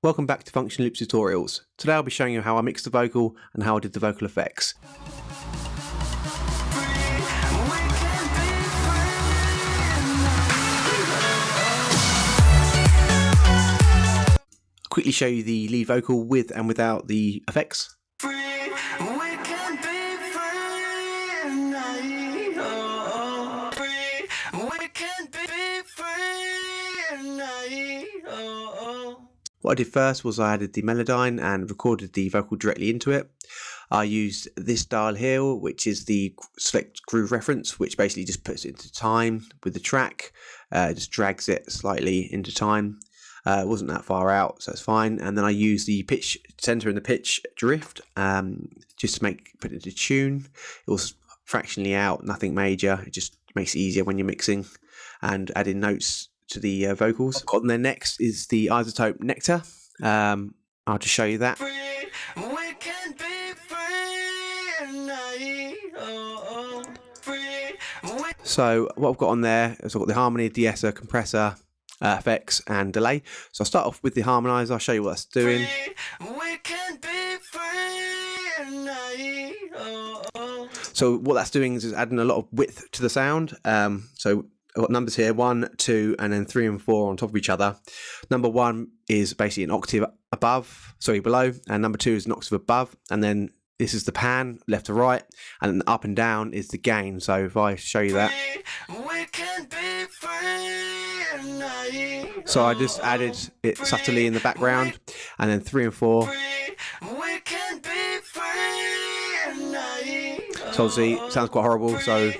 Welcome back to Function Loops Tutorials. Today I'll be showing you how I mixed the vocal and how I did the vocal effects. I'll quickly show you the lead vocal with and without the effects. What I did first was I added the Melodyne and recorded the vocal directly into it. I used this dial here, which is the select groove reference, which basically just puts it into time with the track. Just drags it slightly into time. It wasn't that far out, so it's fine. And then I used the pitch center and the pitch drift just to put it into tune. It was fractionally out, nothing major. It just makes it easier when you're mixing and adding notes to the vocals. What I've got on there next is the isotope Nectar. I'll just show you that. So what I've got on there is I've got the harmony, de-esser, compressor, effects and delay. So I'll start off with the harmonizer. I'll show you what that's doing. So what that's doing is adding a lot of width to the sound. So I've got numbers here, 1, 2, and then 3 and 4 on top of each other. Number 1 is basically an octave below, and number 2 is an octave above, and then this is the pan, left to right, and then up and down is the gain. So if I show you that. So I just added it subtly in the background, and then 3 and 4. So obviously it sounds quite horrible, so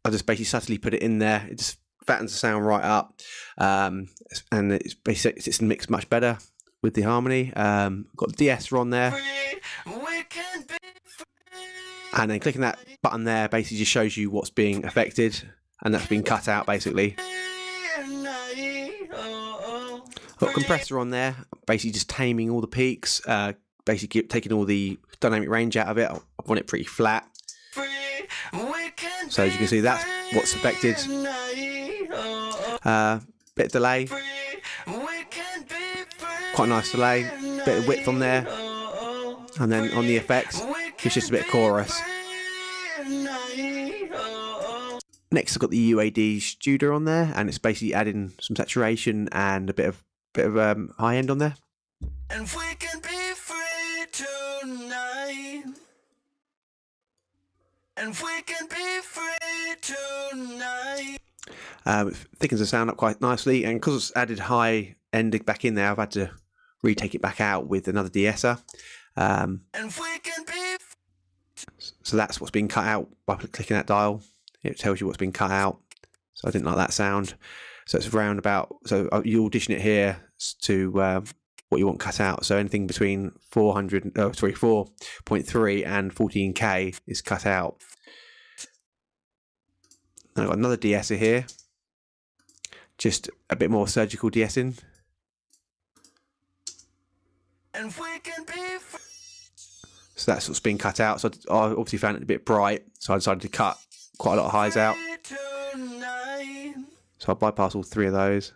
I just basically subtly put it in there. It just fattens the sound right up, and it's mixed much better with the harmony. Got the de-esser on there, and then clicking that button there basically just shows you what's being affected, and that's being cut out basically. Got compressor on there, basically just taming all the peaks, basically taking all the dynamic range out of it. I want it pretty flat. So as you can see, that's what's affected. Bit of delay, quite a nice delay, bit of width on there, and then on the effects it's just a bit of chorus. Next I've got the UAD Studio on there, and it's basically adding some saturation and a bit of high end on there. And we can be free tonight. And we can be free tonight. It thickens the sound up quite nicely, and because it's added high end back in there, I've had to retake it back out with another de-esser. And we can be so that's what's being cut out by clicking that dial. It tells you what's been cut out. So I didn't like that sound. So it's around about. So you audition it here to what you want cut out. So anything between 4.3 and 14K is cut out. I've got another de-esser here, just a bit more surgical de-essing. So that's what's been cut out. So I obviously found it a bit bright, so I decided to cut quite a lot of highs out. So I'll bypass all 3 of those.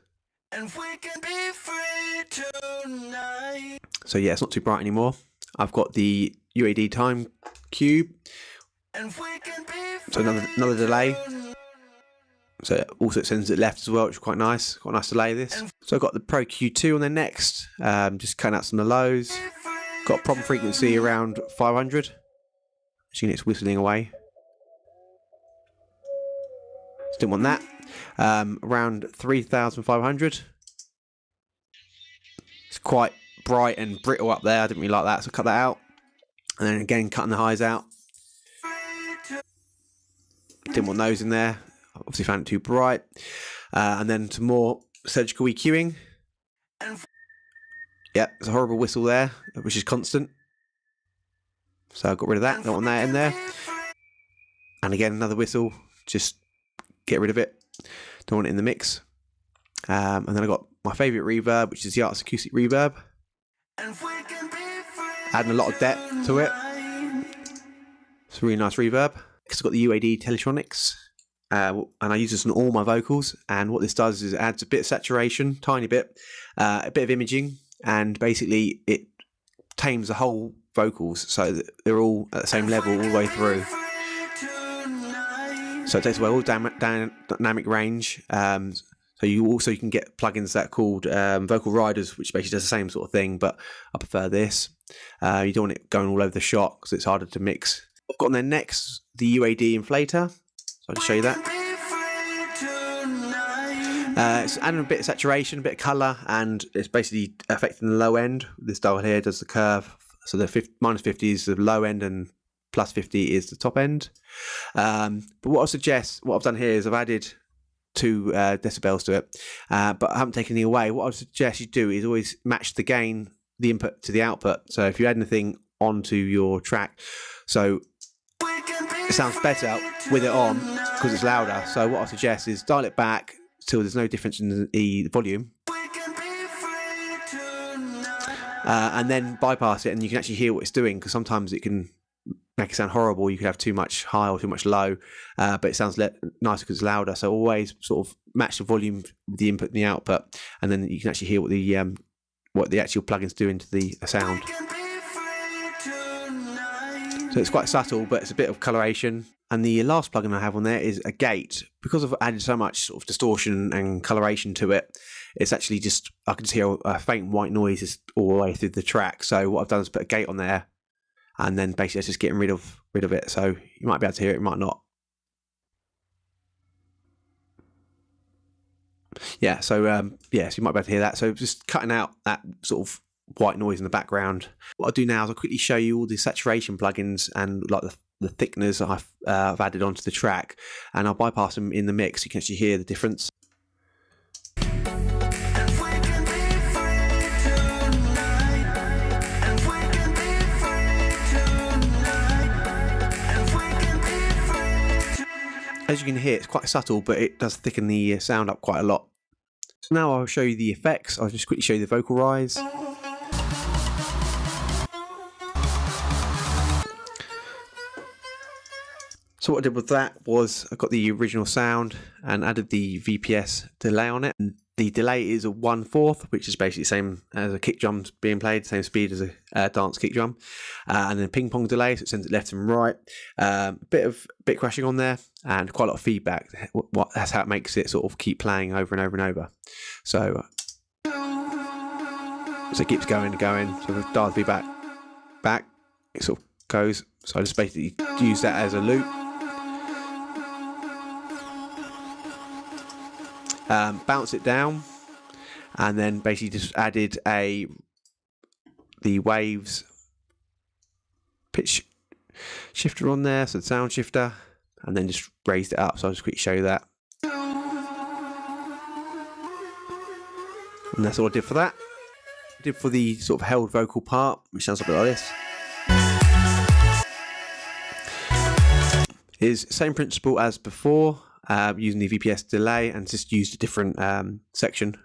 So yeah, it's not too bright anymore. I've got the UAD time cube. So another delay. So also it sends it left as well, which is quite nice. Quite a nice delay this. So I've got the Pro Q2 on there next. Just cutting out some of the lows. Got problem frequency around 500. As you can, it's whistling away. Didn't want that. Around 3,500. It's quite bright and brittle up there. I didn't really like that, so cut that out. And then again, cutting the highs out. Didn't want those in there. Obviously found it too bright. And then some more surgical EQing. Yep, there's a horrible whistle there, which is constant. So I got rid of that. Don't want that in there. And again, another whistle. Just get rid of it. Don't want it in the mix. And then I got my favourite reverb, which is the Arts Acoustic Reverb. Adding a lot of depth to it. It's a really nice reverb. Next I've got the UAD Teletronics. And I use this on all my vocals, and what this does is it adds a bit of saturation, tiny bit, a bit of imaging, and basically it tames the whole vocals so that they're all at the same level all the way through. So it takes away all dynamic range. So you can get plugins that are called vocal riders, which basically does the same sort of thing, but I prefer this. You don't want it going all over the shot because it's harder to mix. I've got on there next the UAD inflator. So I'll just show you that. It's adding a bit of saturation, a bit of colour, and it's basically affecting the low end. This dial here does the curve. So the -50 is the low end and +50 is the top end. But what I've done here is I've added 2 decibels to it, but I haven't taken any away. What I would suggest you do is always match the gain, the input to the output. So if you add anything onto your track, so it sounds better with it on because it's louder. So what I suggest is dial it back till there's no difference in the volume, and then bypass it, and you can actually hear what it's doing, because sometimes it can make it sound horrible. You could have too much high or too much low, but it sounds nicer because it's louder. So always sort of match the volume with the input and the output, and then you can actually hear what the actual plugins do into the sound. So it's quite subtle, but it's a bit of coloration. And the last plugin I have on there is a gate. Because I've added so much sort of distortion and coloration to it, it's actually just, I can just hear a faint white noise all the way through the track. So what I've done is put a gate on there, and then basically it's just getting rid of it. So you might be able to hear it, you might not. Yeah, so so you might be able to hear that. So just cutting out that sort of white noise in the background. What I'll do now is I'll quickly show you all the saturation plugins and like the thickeners that I've added onto the track, and I'll bypass them in the mix so you can actually hear the difference. As you can hear, it's quite subtle, but it does thicken the sound up quite a lot. So now I'll show you the effects. I'll just quickly show you the vocal rise. So what I did with that was I got the original sound and added the VPS delay on it. And the delay is a 1/4, which is basically the same as a kick drum being played, same speed as a dance kick drum. And then ping pong delay, so it sends it left and right. Bit crashing on there, and quite a lot of feedback. That's how it makes it sort of keep playing over and over and over. So it keeps going and going. So the dial feedback back, it sort of goes. So I just basically use that as a loop. Bounce it down, and then basically just added the waves pitch shifter on there, so the sound shifter, and then just raised it up. So I'll just quickly show you that. And that's all I did for that. I did for the sort of held vocal part, which sounds a bit like this. Is same principle as before. Using the VPS delay, and just used a different section.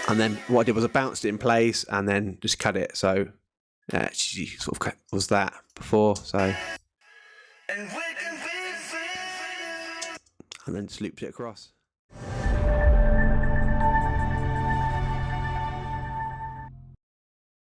And then what I did was I bounced it in place and then just cut it. So actually sort of was that before. So and then just looped it across.